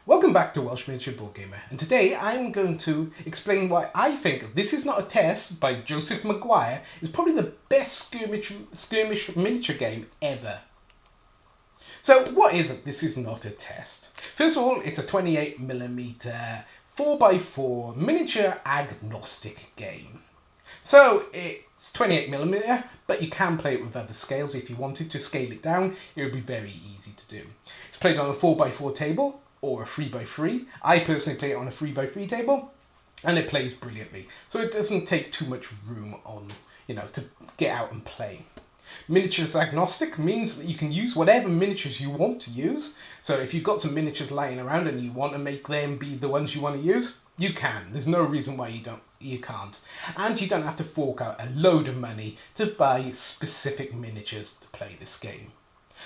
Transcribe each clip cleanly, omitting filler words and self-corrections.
Welcome back to Welsh Miniature Board Gamer, and today I'm going to explain why I think This Is Not a Test by Joseph Maguire is probably the best skirmish miniature game ever. So what is it? This is not a test. First of all, it's a 28mm 4x4 miniature agnostic game. So it's 28mm, but you can play it with other scales. If you wanted to scale it down, it would be very easy to do. It's played on a 4x4 table or a 3x3. I personally play it on a 3x3 table, and it plays brilliantly. So it doesn't take too much room on, to get out and play. Miniatures agnostic means that you can use whatever miniatures you want to use. So if you've got some miniatures lying around and you want to make them be the ones you want to use, you can. There's no reason why you can't. And you don't have to fork out a load of money to buy specific miniatures to play this game.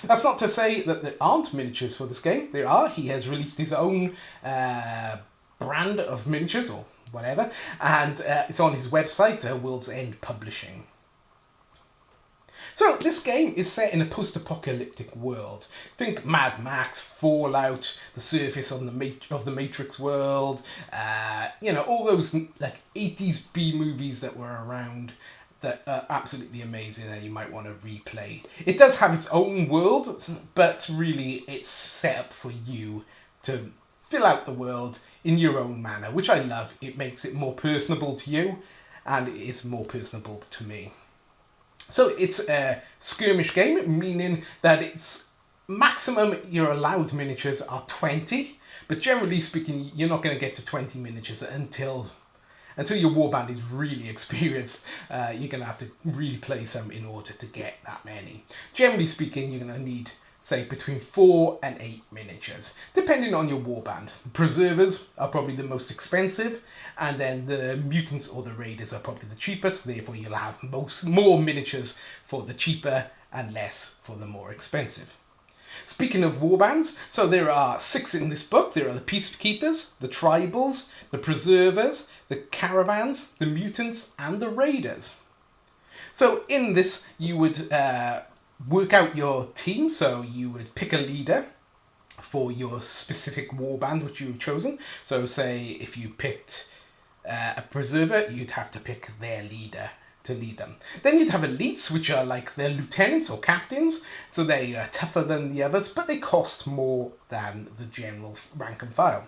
That's not to say that there aren't miniatures for this game. There are. He has released his own brand of miniatures or whatever, and it's on his website, World's End Publishing. So this game is set in a post-apocalyptic world. Think Mad Max, Fallout, the surface of the Matrix world, all those like 80s B movies that were around that are absolutely amazing and you might want to replay. It does have its own world, but really it's set up for you to fill out the world in your own manner, which I love. It makes it more personable to you, and it is more personable to me. So it's a skirmish game, meaning that it's maximum your allowed miniatures are 20, but generally speaking, you're not going to get to 20 miniatures until your warband is really experienced. You're going to have to really play some in order to get that many. Generally speaking, you're going to need, say, between 4 and 8 miniatures, depending on your warband. The preservers are probably the most expensive, and then the mutants or the raiders are probably the cheapest. Therefore, you'll have more miniatures for the cheaper and less for the more expensive. Speaking of warbands, so there are 6 in this book. There are the Peacekeepers, the Tribals, the Preservers, the Caravans, the Mutants, and the Raiders. So in this, you would work out your team. So you would pick a leader for your specific warband which you've chosen. So say if you picked a Preserver, you'd have to pick their leader to lead them. Then you'd have elites, which are like their lieutenants or captains, so they are tougher than the others, but they cost more than the general rank and file.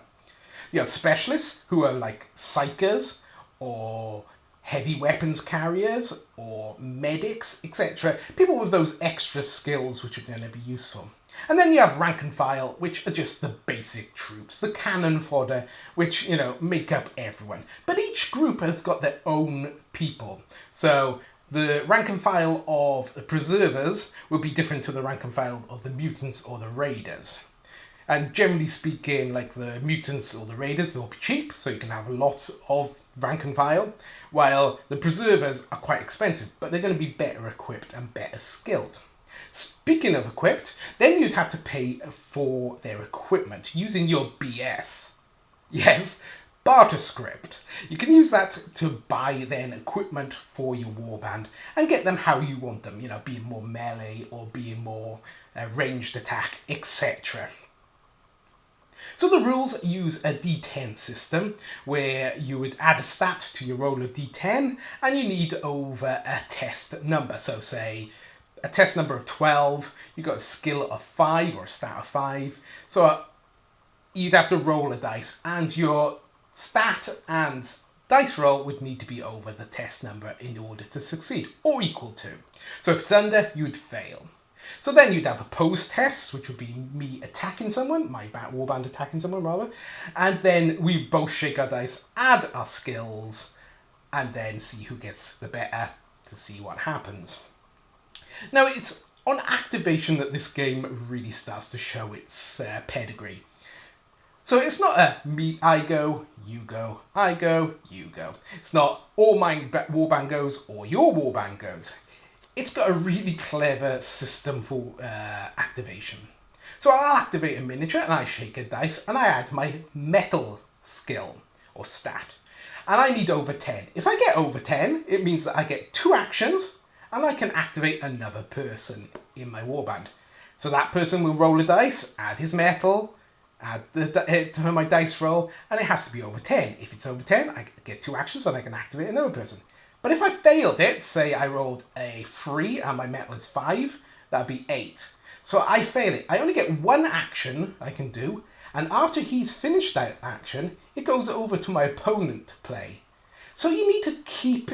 You have specialists, who are like psychers or heavy weapons carriers or medics, etc. People with those extra skills which are going to be useful. And then you have rank and file, which are just the basic troops, the cannon fodder, which, make up everyone. But each group has got their own people. So the rank and file of the Preservers will be different to the rank and file of the Mutants or the Raiders. And generally speaking, like the Mutants or the Raiders, they'll be cheap, so you can have a lot of rank and file, while the Preservers are quite expensive, but they're going to be better equipped and better skilled. Speaking of equipped, then you'd have to pay for their equipment using your BS. Yes, barter script. You can use that to buy then equipment for your warband and get them how you want them, being more melee or being more ranged attack, etc. So the rules use a D10 system where you would add a stat to your roll of D10 and you need over a test number. So say a test number of 12, you got a skill of 5 or a stat of 5. So you'd have to roll a dice and your stat and dice roll would need to be over the test number in order to succeed, or equal to. So if it's under, you'd fail. So then you'd have opposed tests, which would be me attacking someone, my warband attacking someone rather, and then we both shake our dice, add our skills, and then see who gets the better to see what happens. Now it's on activation that this game really starts to show its pedigree. So it's not a me, I go, you go, I go, you go. It's not all my warband goes or your warband goes. It's got a really clever system for activation. So I'll activate a miniature and I shake a dice and I add my metal skill or stat. And I need over 10. If I get over 10, it means that I get 2 actions and I can activate another person in my warband. So that person will roll a dice, add his metal, add to my dice roll, and it has to be over 10. If it's over 10, I get 2 actions and I can activate another person. But if I failed it, say I rolled a 3 and my metal is 5, that'd be 8. So I fail it. I only get 1 action I can do, and after he's finished that action, it goes over to my opponent to play. So you need to keep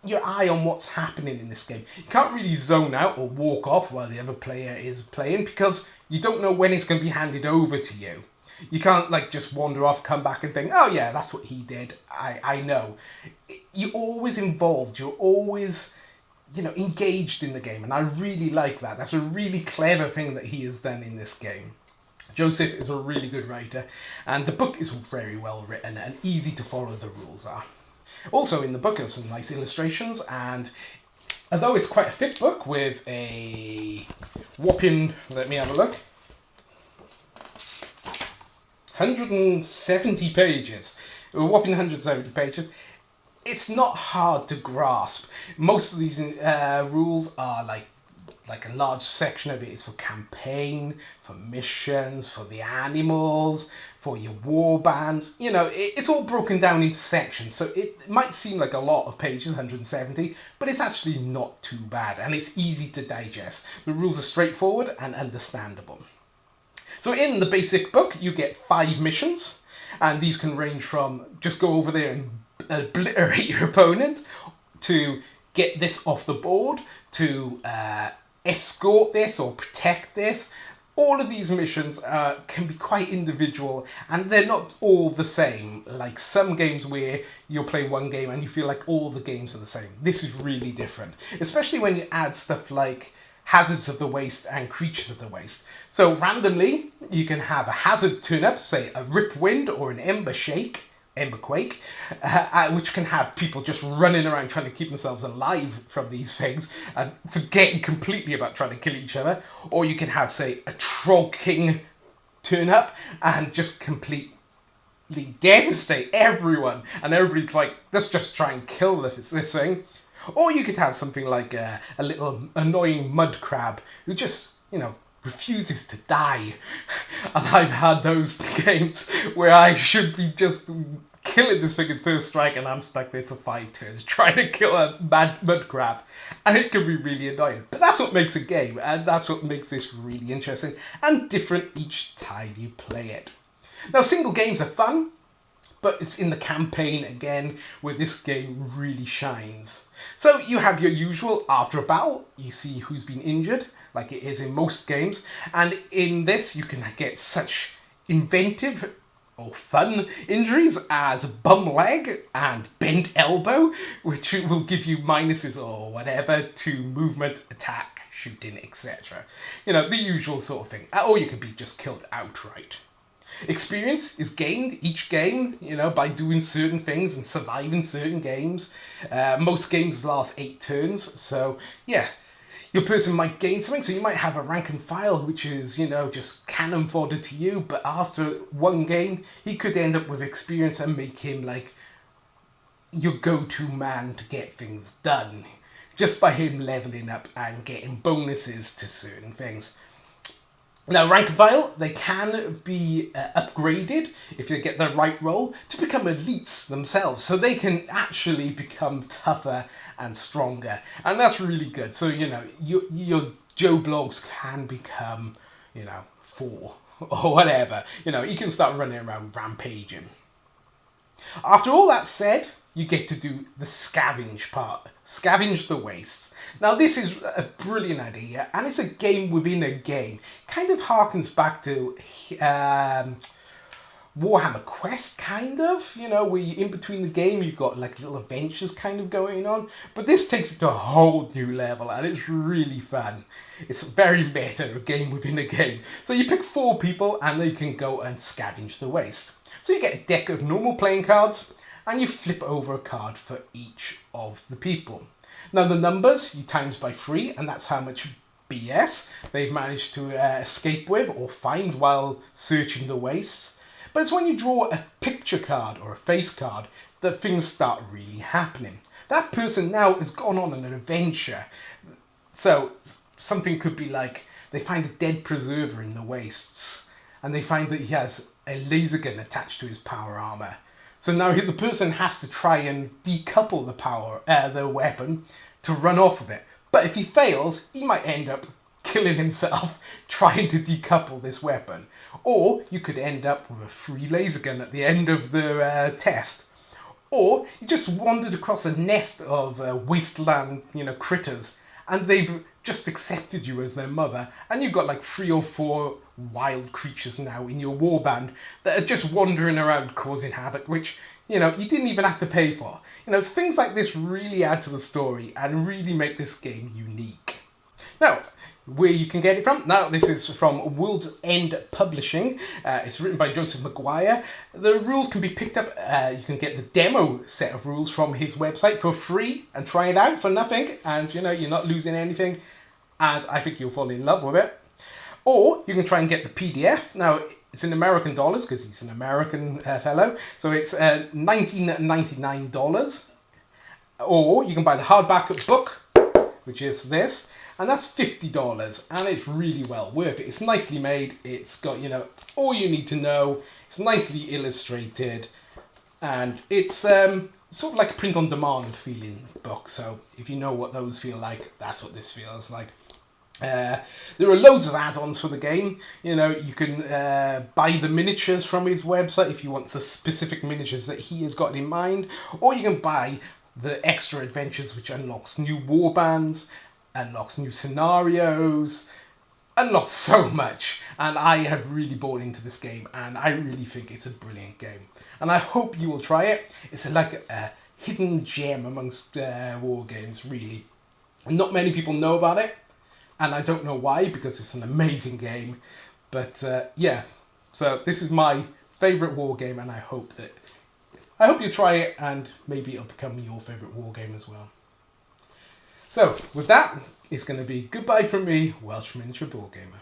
your eye on what's happening in this game. You can't really zone out or walk off while the other player is playing, because you don't know when it's going to be handed over to you. You can't like just wander off, come back and think, oh yeah, that's what he did. I know. You're always involved. You're always, engaged in the game. And I really like that. That's a really clever thing that he has done in this game. Joseph is a really good writer, and the book is very well written and easy to follow the rules are. Also in the book are some nice illustrations, and although it's quite a thick book with a whopping, let me have a look, 170 pages, a whopping 170 pages, it's not hard to grasp. Most of these rules are like a large section of it is for campaign, for missions, for the animals, for your war bands. It's all broken down into sections, so it might seem like a lot of pages, 170, but it's actually not too bad, and it's easy to digest. The rules are straightforward and understandable. So in the basic book, you get 5 missions, and these can range from just go over there and obliterate your opponent, to get this off the board, to escort this or protect this. All of these missions can be quite individual, and they're not all the same. Like some games where you'll play one game and you feel like all the games are the same. This is really different, especially when you add stuff like hazards of the waste and creatures of the waste. So randomly, you can have a hazard turn up, say a rip wind or an emberquake, which can have people just running around trying to keep themselves alive from these things and forgetting completely about trying to kill each other. Or you can have, say, a Trog King turn up and just completely devastate everyone, and everybody's like, let's just try and kill this thing. Or you could have something like a little annoying mud crab who just, refuses to die. And I've had those games where I should be just killing this thing at first strike, and I'm stuck there for 5 turns trying to kill a mud crab. And it can be really annoying. But that's what makes a game, and that's what makes this really interesting and different each time you play it. Now, single games are fun, but it's in the campaign again where this game really shines. So you have your usual after a battle, you see who's been injured, like it is in most games, and in this you can get such inventive or fun injuries as bum leg and bent elbow, which will give you minuses or whatever to movement, attack, shooting, etc. The usual sort of thing. Or you could be just killed outright. Experience is gained each game, by doing certain things and surviving certain games. Most games last 8 turns, so yeah, your person might gain something. So you might have a rank and file, which is, just cannon fodder to you, but after one game, he could end up with experience and make him like your go-to man to get things done, just by him leveling up and getting bonuses to certain things. Now, rank and file, they can be upgraded if they get the right roll to become elites themselves. So they can actually become tougher and stronger. And that's really good. So, your Joe Blogs can become, 4 or whatever. You can start running around rampaging. After all that said, you get to do the scavenge part. Scavenge the wastes. Now, this is a brilliant idea, and it's a game within a game. Kind of harkens back to Warhammer Quest, kind of. Where in between the game, you've got like little adventures kind of going on. But this takes it to a whole new level, and it's really fun. It's very meta, a game within a game. So you pick 4 people, and they can go and scavenge the waste. So you get a deck of normal playing cards, and you flip over a card for each of the people. Now the numbers you times by 3, and that's how much BS they've managed to escape with or find while searching the wastes. But it's when you draw a picture card or a face card that things start really happening. That person now has gone on an adventure. So something could be like they find a dead preserver in the wastes, and they find that he has a laser gun attached to his power armor. So now the person has to try and decouple the weapon to run off of it. But if he fails, he might end up killing himself trying to decouple this weapon. Or you could end up with a free laser gun at the end of the test. Or you just wandered across a nest of wasteland, critters, and they've just accepted you as their mother, and you've got like 3 or 4 wild creatures now in your warband that are just wandering around causing havoc, which, you didn't even have to pay for. Things like this really add to the story and really make this game unique. Now, where you can get it from. Now, this is from World's End Publishing. It's written by Joseph McGuire. The rules can be picked up. You can get the demo set of rules from his website for free and try it out for nothing. And, you're not losing anything. And I think you'll fall in love with it. Or you can try and get the PDF. Now, it's in American dollars because he's an American fellow. So it's $19.99. Or you can buy the hardback book, which is this. And that's $50, and it's really well worth it. It's nicely made. It's got, all you need to know. It's nicely illustrated, and it's sort of like a print-on-demand feeling book. So if you know what those feel like, that's what this feels like. There are loads of add-ons for the game. You can buy the miniatures from his website if you want the specific miniatures that he has got in mind, or you can buy the extra adventures, which unlocks new warbands, unlocks new scenarios, unlocks so much. And I have really bought into this game, and I really think it's a brilliant game. And I hope you will try it. It's like a hidden gem amongst war games, really. Not many people know about it, and I don't know why, because it's an amazing game. But yeah, so this is my favourite war game, and I hope you try it, and maybe it'll become your favourite war game as well. So, with that, it's going to be goodbye from me, Welsh Miniature Board Gamer.